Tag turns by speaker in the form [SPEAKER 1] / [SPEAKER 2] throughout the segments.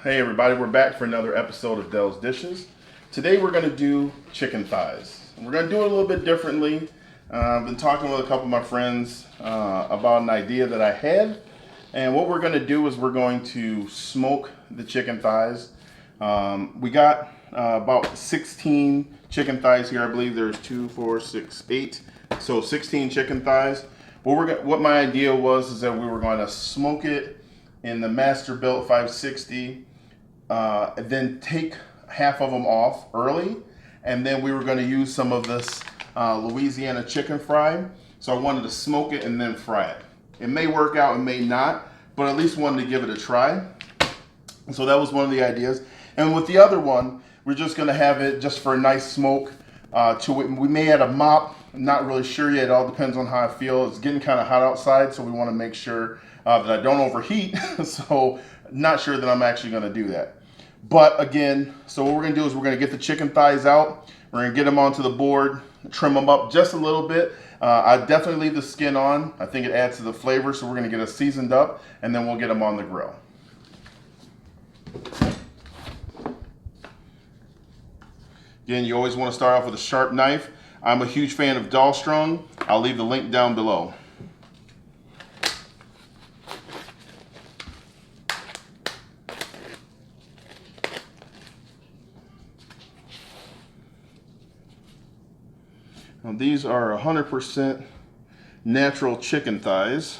[SPEAKER 1] Hey everybody, we're back for another episode of Dell's Dishes. Today we're going to do chicken thighs. We're going to do it a little bit differently. I've been talking with a couple of my friends about an idea that I had. And what we're going to do is we're going to smoke the chicken thighs. We got about 16 chicken thighs here. I believe there's 2, 4, 6, 8. So 16 chicken thighs. What my idea was is that we were going to smoke it in the Masterbuilt 560. Then take half of them off early, and then we were going to use some of this Louisiana chicken fry. So I wanted to smoke it and then fry it. It may work out, it may not, but at least wanted to give it a try. So that was one of the ideas. And with the other one, we're just going to have it just for a nice smoke to it. We may add a mop. I'm not really sure yet. It all depends on how I feel. It's getting kind of hot outside, so we want to make sure that I don't overheat. So not sure that I'm actually going to do that. But again, so what we're going to do is we're going to get the chicken thighs out. We're going to get them onto the board, trim them up just a little bit. I definitely leave the skin on. I think it adds to the flavor, so we're going to get it seasoned up, and then we'll get them on the grill. Again, you always want to start off with a sharp knife. I'm a huge fan of Dalstrong. I'll leave the link down below. Now, these are 100% natural chicken thighs.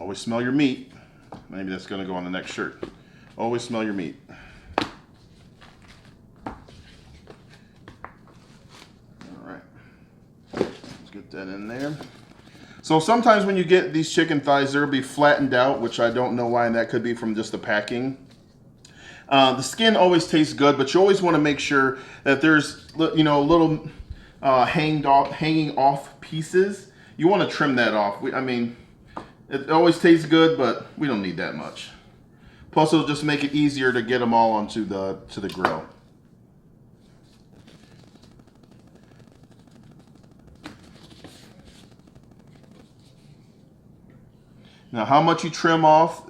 [SPEAKER 1] Always smell your meat. Maybe that's going to go on the next shirt. Always smell your meat. All right. Let's get that in there. So sometimes when you get these chicken thighs, they'll be flattened out, which I don't know why, and that could be from just the packing. The skin always tastes good, but you always want to make sure that there's, little hanging off pieces. You want to trim that off. I mean, it always tastes good, but we don't need that much. Plus, it'll just make it easier to get them all onto the grill. Now, how much you trim off,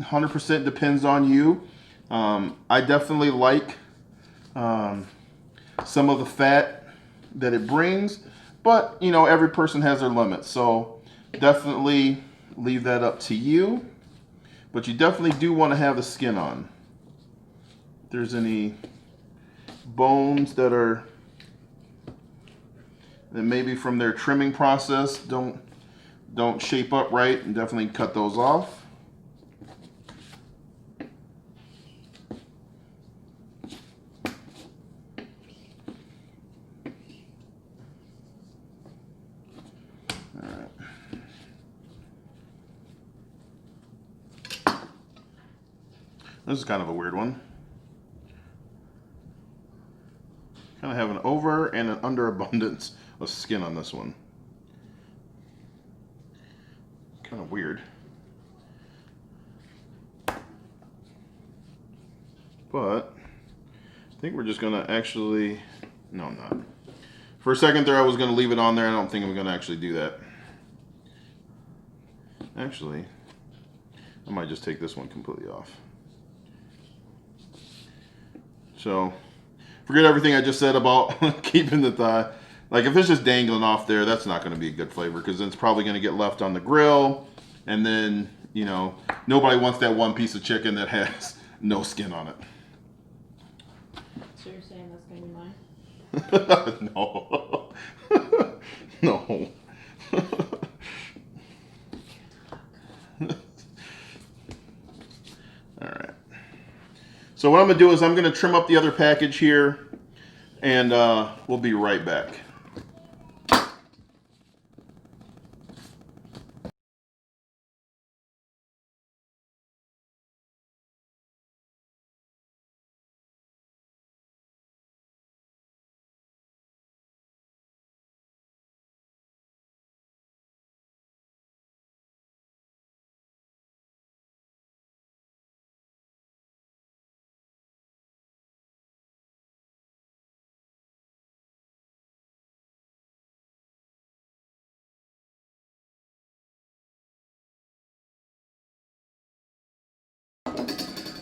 [SPEAKER 1] 100% depends on you. I definitely like some of the fat that it brings, but every person has their limits, so definitely leave that up to you. But you definitely do want to have the skin on. If there's any bones that maybe from their trimming process don't shape up right, and definitely cut those off. This is kind of a weird one. Kind of have an over and an underabundance of skin on this one. Kind of weird. But I think we're just going to actually, no, I'm not. For a second there I was going to leave it on there. I don't think I'm going to actually do that. Actually, I might just take this one completely off. So, forget everything I just said about keeping the thigh. Like, if it's just dangling off there, that's not going to be a good flavor, because then it's probably going to get left on the grill, and then, nobody wants that one piece of chicken that has no skin on it.
[SPEAKER 2] So you're saying that's going to be mine?
[SPEAKER 1] No. No. All right. So what I'm going to do is I'm going to trim up the other package here, and we'll be right back.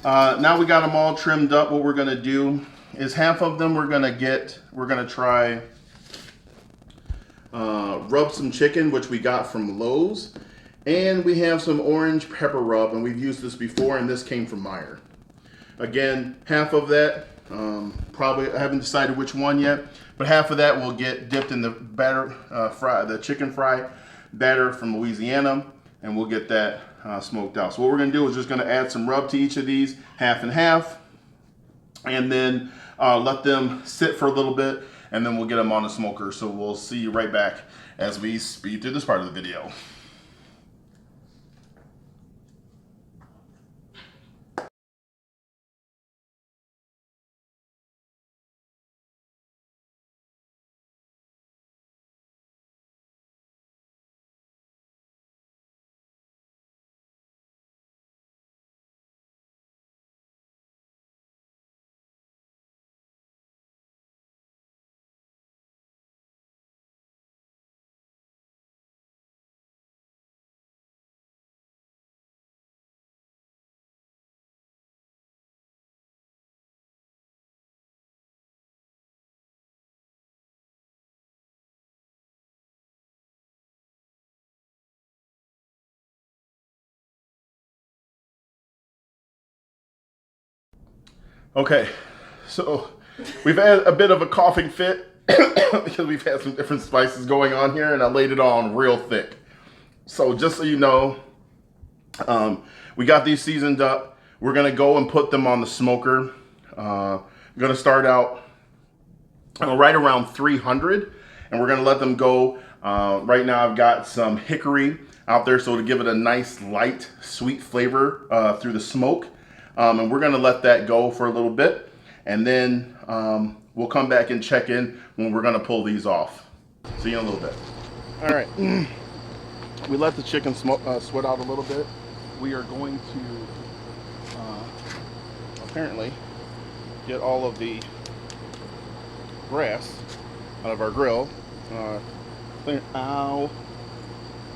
[SPEAKER 1] Now we got them all trimmed up. What we're gonna do is half of them we're gonna try rub some chicken, which we got from Lowe's. And we have some orange pepper rub, and we've used this before, and this came from Meyer. Again, half of that, probably, I haven't decided which one yet, but half of that will get dipped in the batter, the chicken fry batter from Louisiana, and we'll get that smoked out. So what we're gonna do is just gonna add some rub to each of these, half and half, and then let them sit for a little bit, and then we'll get them on the smoker. So we'll see you right back as we speed through this part of the video. Okay, so we've had a bit of a coughing fit because we've had some different spices going on here, and I laid it on real thick. So just so you know, we got these seasoned up. We're gonna go and put them on the smoker. I'm gonna start out right around 300, and we're gonna let them go. Right now I've got some hickory out there, so to give it a nice light, sweet flavor through the smoke. And we're gonna let that go for a little bit, and then we'll come back and check in when we're gonna pull these off. See you in a little bit. All right, we let the chicken sweat out a little bit. We are going to apparently get all of the grass out of our grill.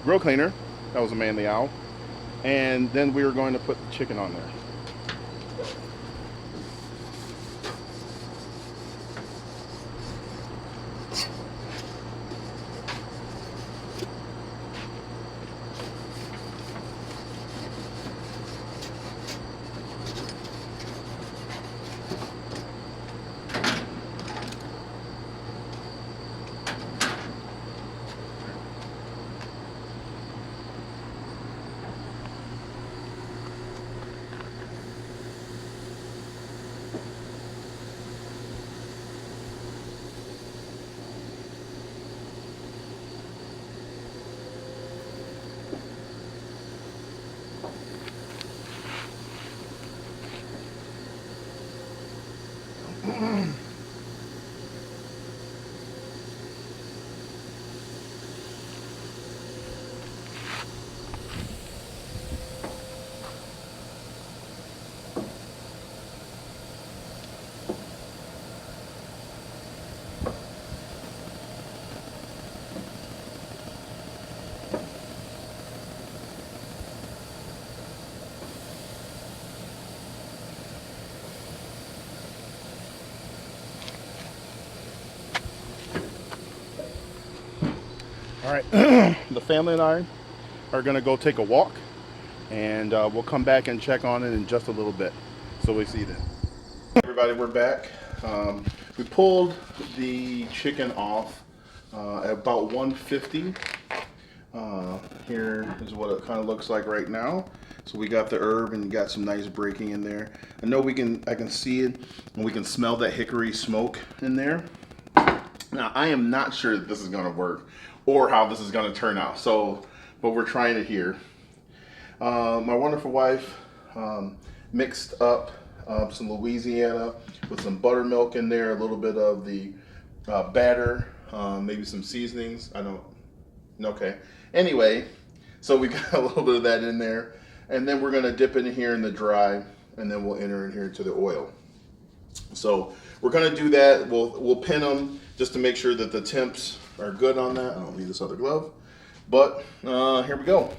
[SPEAKER 1] Grill cleaner, that was a manly owl. And then we are going to put the chicken on there. All right, the family and I are gonna go take a walk, and we'll come back and check on it in just a little bit. So we'll see you then. Everybody, we're back. We pulled the chicken off at about 150. Here is what it kind of looks like right now. So we got the herb and got some nice breaking in there. I know I can see it, and we can smell that hickory smoke in there. Now, I am not sure that this is gonna work or how this is gonna turn out. So, but we're trying it here. My wonderful wife mixed up some Louisiana with some buttermilk in there, a little bit of the batter, maybe some seasonings. Okay. Anyway, so we got a little bit of that in there, and then we're gonna dip in here in the dry, and then we'll enter in here to the oil. So we're gonna do that. We'll pin them just to make sure that the temps are good on that. I don't need this other glove, but here we go.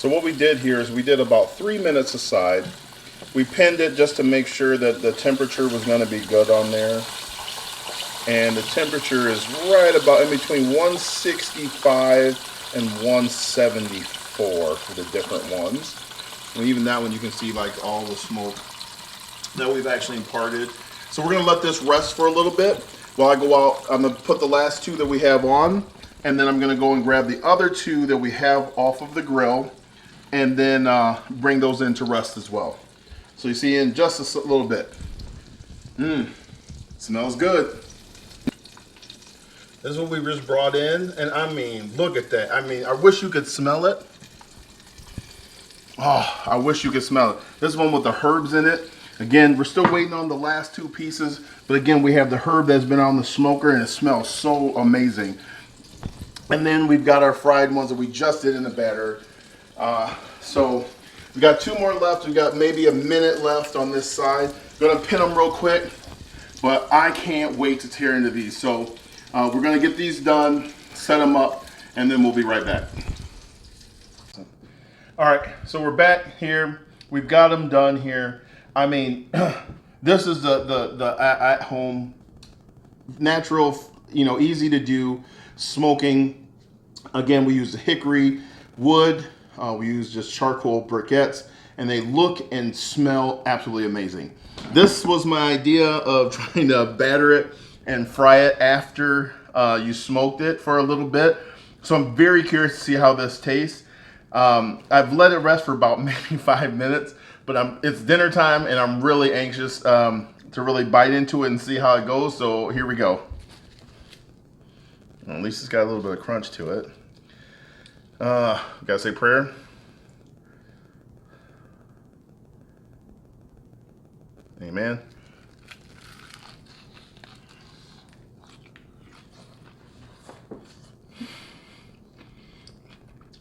[SPEAKER 1] So what we did here is we did about 3 minutes aside. We pinned it just to make sure that the temperature was going to be good on there. And the temperature is right about in between 165 and 174 for the different ones. And even that one you can see like all the smoke that we've actually imparted. So we're going to let this rest for a little bit while I go out. I'm going to put the last 2 that we have on, and then I'm going to go and grab the other 2 that we have off of the grill, and then bring those in to rest as well. So you see in just a little bit. Smells good. This is what we just brought in, and I mean, look at that. I mean, I wish you could smell it. Oh, I wish you could smell it. This one with the herbs in it. Again, we're still waiting on the last 2 pieces, but again, we have the herb that's been on the smoker, and it smells so amazing. And then we've got our fried ones that we just did in the batter. So we got 2 more left. We got maybe a minute left on this side. Gonna pin them real quick, but I can't wait to tear into these. So we're gonna get these done, set them up, and then we'll be right back. All right, so we're back here. We've got them done here. I mean, this is the at-home, natural, easy to do smoking. Again, we use the hickory wood. We use just charcoal briquettes, and they look and smell absolutely amazing. This was my idea of trying to batter it and fry it after you smoked it for a little bit. So I'm very curious to see how this tastes. I've let it rest for about maybe 5 minutes, but it's dinner time, and I'm really anxious to really bite into it and see how it goes. So here we go. Well, at least it's got a little bit of crunch to it. Gotta say prayer. Amen.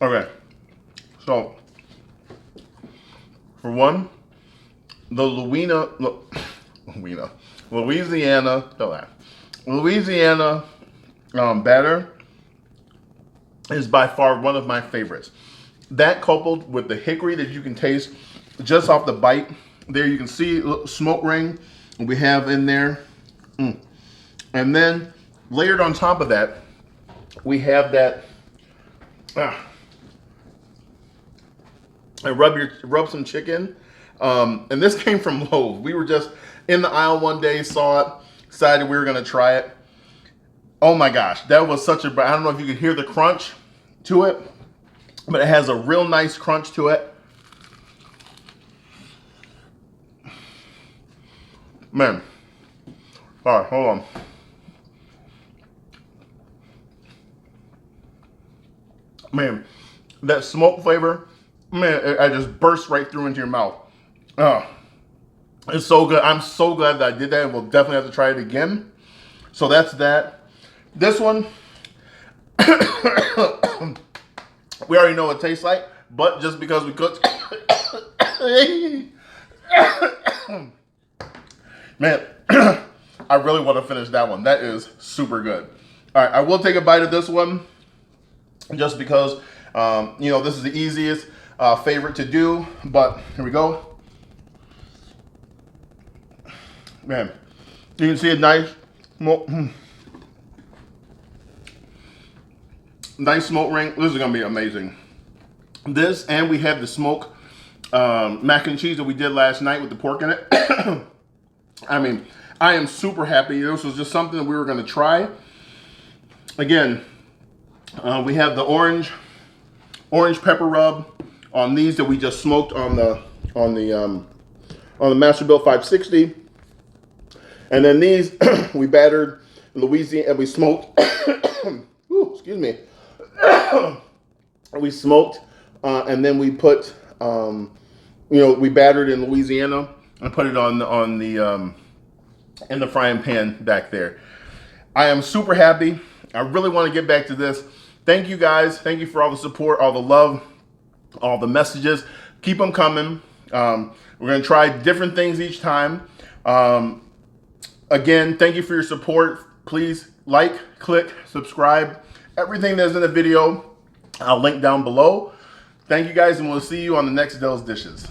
[SPEAKER 1] Okay, so for one, the Louisiana batter is by far one of my favorites. That coupled with the hickory that you can taste just off the bite, there you can see a smoke ring we have in there. And then layered on top of that, we have that. I rub some chicken, and this came from Lowe's. We were just in the aisle one day, saw it, decided we were gonna try it. Oh my gosh, that was such a, I don't know if you could hear the crunch to it, but it has a real nice crunch to it. Man, all right, hold on. Man, that smoke flavor, man, I just burst right through into your mouth. Oh, it's so good. I'm so glad that I did that, and we'll definitely have to try it again. So that's that. This one, we already know what it tastes like, but just because we cooked, man, I really want to finish that one. That is super good. All right, I will take a bite of this one just because, this is the easiest favorite to do, but here we go. Man, you can see a nice smoke ring. This is gonna be amazing. This, and we have the smoke mac and cheese that we did last night with the pork in it. I mean, I am super happy. This was just something that we were gonna try. Again, we have the orange pepper rub on these that we just smoked on the Masterbuilt 560, and then these we battered in Louisiana and we smoked. Ooh, excuse me. We smoked, and then we put, we battered in Louisiana and put it on the in the frying pan back there. I am super happy. I really want to get back to this. Thank you guys. Thank you for all the support, all the love, all the messages. Keep them coming. We're going to try different things each time. Again, thank you for your support. Please like, click, subscribe. Everything that's in the video, I'll link down below. Thank you guys, and we'll see you on the next Dell's Dishes.